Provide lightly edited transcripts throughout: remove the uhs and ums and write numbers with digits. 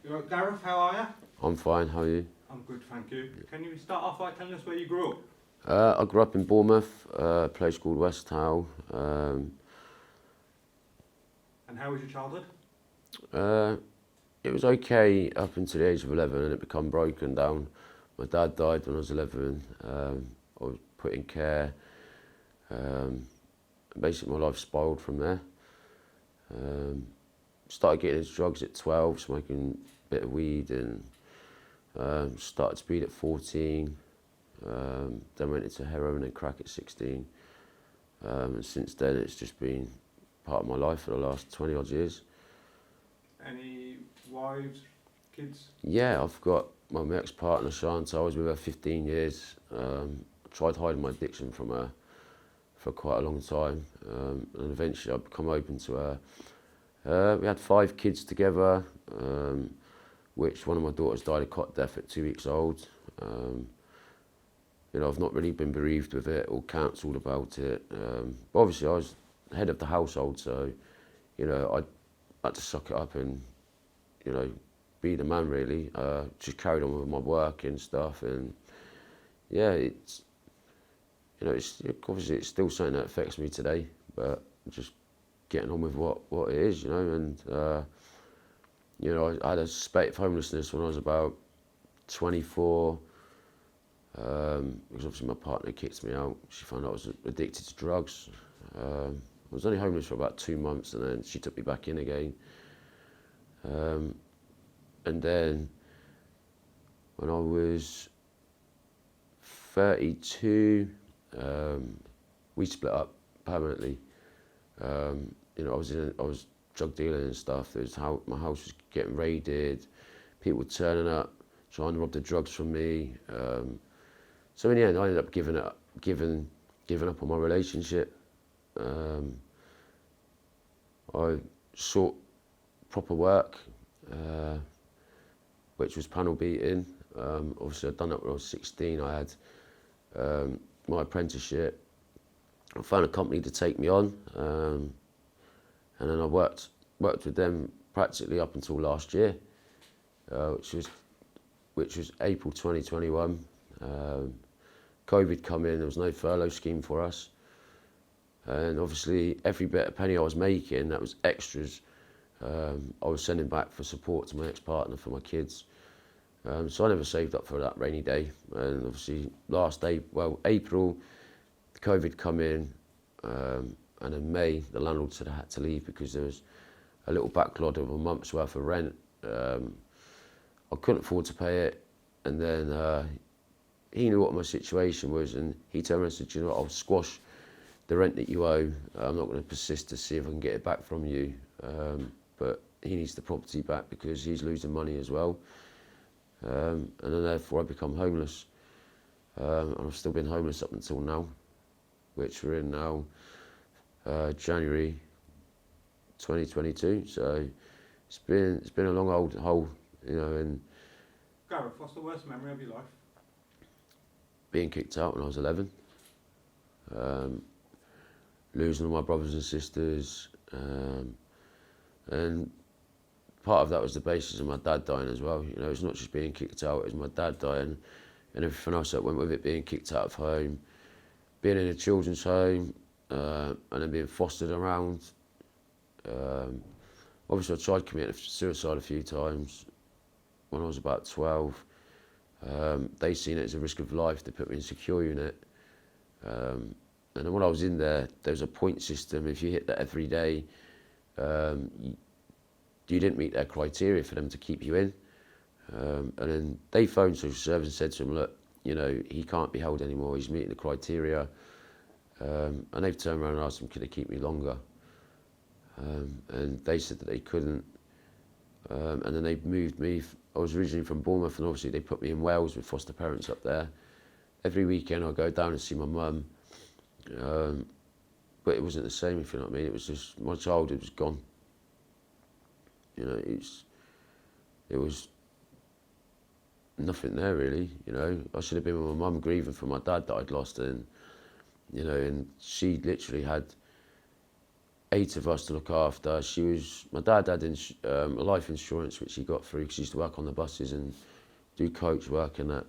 You right, Gareth, how are you? I'm fine, how are you? I'm good, thank you. Can you start off by telling us where you grew up? I grew up in Bournemouth, a place called West Howe. And how was your childhood? It was okay up until the age of 11 and it became broken down. My dad died when I was 11. I was put in care. Basically my life spiraled from there. Started getting into drugs at 12, smoking a bit of weed, and started speed at 14. Then went into heroin and crack at 16. And since then it's just been part of my life for the last 20 odd years. Any wives, kids? Yeah, I've got my ex-partner Shant. I was with her 15 years. I tried hiding my addiction from her for quite a long time, and eventually I've become open to her. We had 5 kids together, which one of my daughters died of cot death at 2 weeks old. You know, I've not really been bereaved with it or counselled about it. But obviously I was head of the household, so, you know, I had to suck it up and, you know, be the man really. Just carried on with my work and stuff, and yeah, it's, you know, it's obviously it's still something that affects me today, but just getting on with what it is, you know. And you know, I had a spate of homelessness when I was about 24, because obviously my partner kicked me out. She found out I was addicted to drugs. I was only homeless for about 2 months, and then she took me back in again. And then when I was 32, we split up permanently. You know, I was drug dealing and stuff. My house was getting raided, people were turning up, trying to rob the drugs from me. So in the end, I ended up giving up on my relationship. I sought proper work, which was panel beating. Obviously, I'd done that when I was 16. I had my apprenticeship. I found a company to take me on, and then I worked with them practically up until last year, which was April 2021. COVID come in, there was no furlough scheme for us, and obviously every bit of penny I was making, that was extras, I was sending back for support to my ex-partner, for my kids. So I never saved up for that rainy day. And obviously April, COVID come in, and in May the landlord said I had to leave because there was a little backlog of a month's worth of rent. I couldn't afford to pay it, and then he knew what my situation was, and he turned around and said, you know what, I'll squash the rent that you owe. I'm not going to persist to see if I can get it back from you, but he needs the property back because he's losing money as well. And then therefore I become homeless. And I've still been homeless up until now, which we're in now, January 2022. So it's been a long old hole, you know. And Gareth, what's the worst memory of your life? being kicked out when I was 11, losing all my brothers and sisters, and part of that was the basis of my dad dying as well. You know, it's not just being kicked out, it's my dad dying and everything else that went with it, being kicked out of home, being in a children's home, and then being fostered around. Obviously I tried committing suicide a few times when I was about 12. They seen it as a risk of life. They put me in a secure unit. And then when I was in there was a point system. If you hit that every day, you didn't meet their criteria for them to keep you in. And then they phoned social service and said to him, look, you know, he can't be held anymore, he's meeting the criteria. And they've turned around and asked him, could they keep me longer? And they said that they couldn't. And then they moved me. I was originally from Bournemouth, and obviously they put me in Wales with foster parents up there. Every weekend I'd go down and see my mum. But it wasn't the same, if you know what I mean. It was just, my childhood was gone. You know, it was nothing there really, you know. I should have been with my mum grieving for my dad that I'd lost, and, you know, and she literally had 8 of us to look after. My dad had a life insurance which he got through because he used to work on the buses and do coach work and that.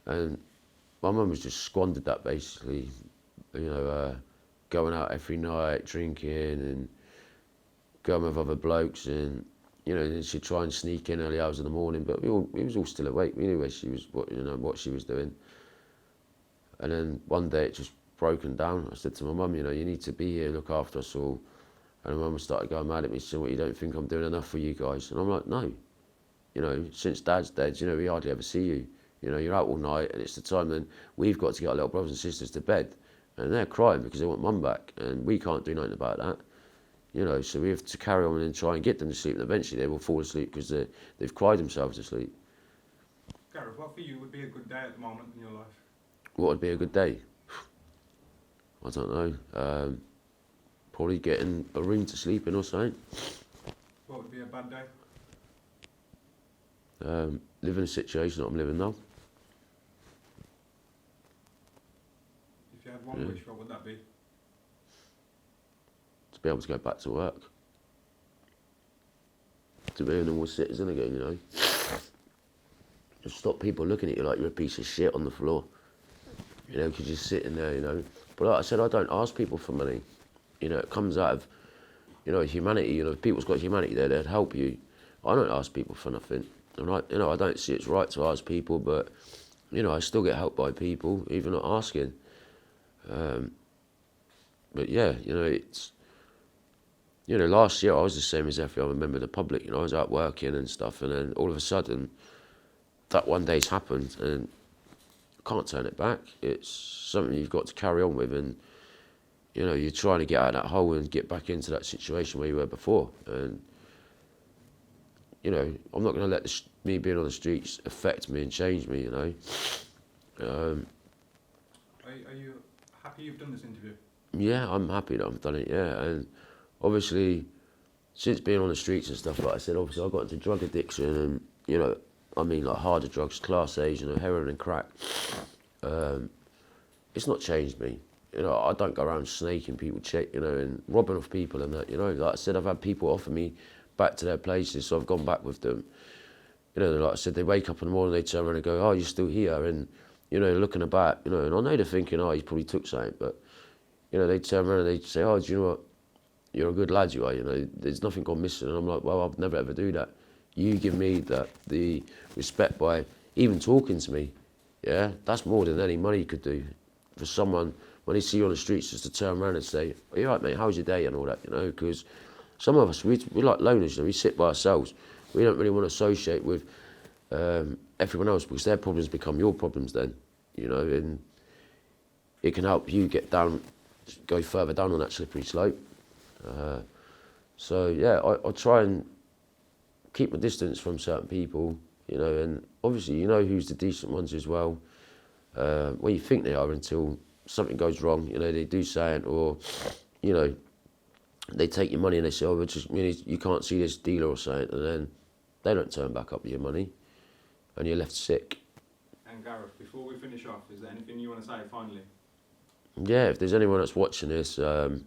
And my mum was just squandered that basically, going out every night, drinking and going with other blokes, and then she'd try and sneak in early hours in the morning, but we was all still awake. We knew where she was, what she was doing. And then one day it just broken down. I said to my mum, you need to be here, look after us all. And my mum started going mad at me, saying, "What, you don't think I'm doing enough for you guys?" And I'm like, no. Since Dad's dead, we hardly ever see you. You're out all night, and it's the time then we've got to get our little brothers and sisters to bed. And they're crying because they want Mum back, and we can't do nothing about that. So we have to carry on and try and get them to sleep, and eventually they will fall asleep because they've cried themselves to sleep. Gareth, what for you would be a good day at the moment in your life? What would be a good day? I don't know. Probably getting a room to sleep in or something. What would be a bad day? Living a situation that I'm living now. If you had one wish, what would that be? To be able to go back to work. To be a normal citizen again, Just stop people looking at you like you're a piece of shit on the floor. Because you're sitting there, But like I said, I don't ask people for money. It comes out of, humanity. If people's got humanity there, they'd help you. I don't ask people for nothing. And I don't see it's right to ask people, but, I still get helped by people, even not asking. But yeah, it's, last year I was the same as every other member of the public. I was out working and stuff, and then all of a sudden, that one day's happened, and can't turn it back. It's something you've got to carry on with, and you're trying to get out of that hole and get back into that situation where you were before. And I'm not going to let me being on the streets affect me and change me. Are you happy you've done this interview? Yeah, I'm happy that I've done it. Yeah, and obviously, since being on the streets and stuff, like I said, obviously I got into drug addiction, and like harder drugs, class A's, heroin and crack. It's not changed me. I don't go around snaking people, and robbing off people and that. Like I said, I've had people offer me back to their places, so I've gone back with them. Like I said, they wake up in the morning, they turn around and go, "Oh, you're still here," and looking about, and I know they're thinking, "Oh, he probably took something," but they turn around and they say, "Oh, do you know what? You're a good lad, you are. There's nothing gone missing." And I'm like, "Well, I'd never ever do that. You give me the respect by even talking to me. Yeah, that's more than any money could do for someone when they see you on the streets just to turn around and say, 'Are you right, mate? How's your day?' and all that, because some of us, we're like loners, we sit by ourselves. We don't really want to associate with everyone else because their problems become your problems then, and it can help you go further down on that slippery slope. So yeah, I try and keep my distance from certain people, and obviously who's the decent ones as well. Well, you think they are until something goes wrong, they do something, or, they take your money and they say, "Oh, you can't see this dealer or something," and then they don't turn back up with your money, and you're left sick. And Gareth, before we finish off, is there anything you want to say finally? Yeah, if there's anyone that's watching this, and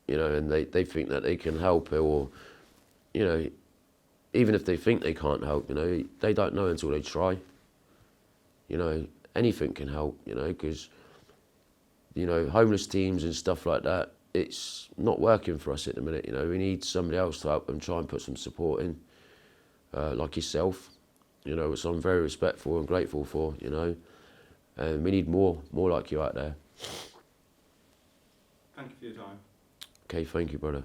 they think that they can help, or, even if they think they can't help, they don't know until they try. Anything can help, because, homeless teams and stuff like that, it's not working for us at the minute, we need somebody else to help them try and put some support in, like yourself, which I'm very respectful and grateful for, and we need more like you out there. Thank you for your time. Okay, thank you, brother.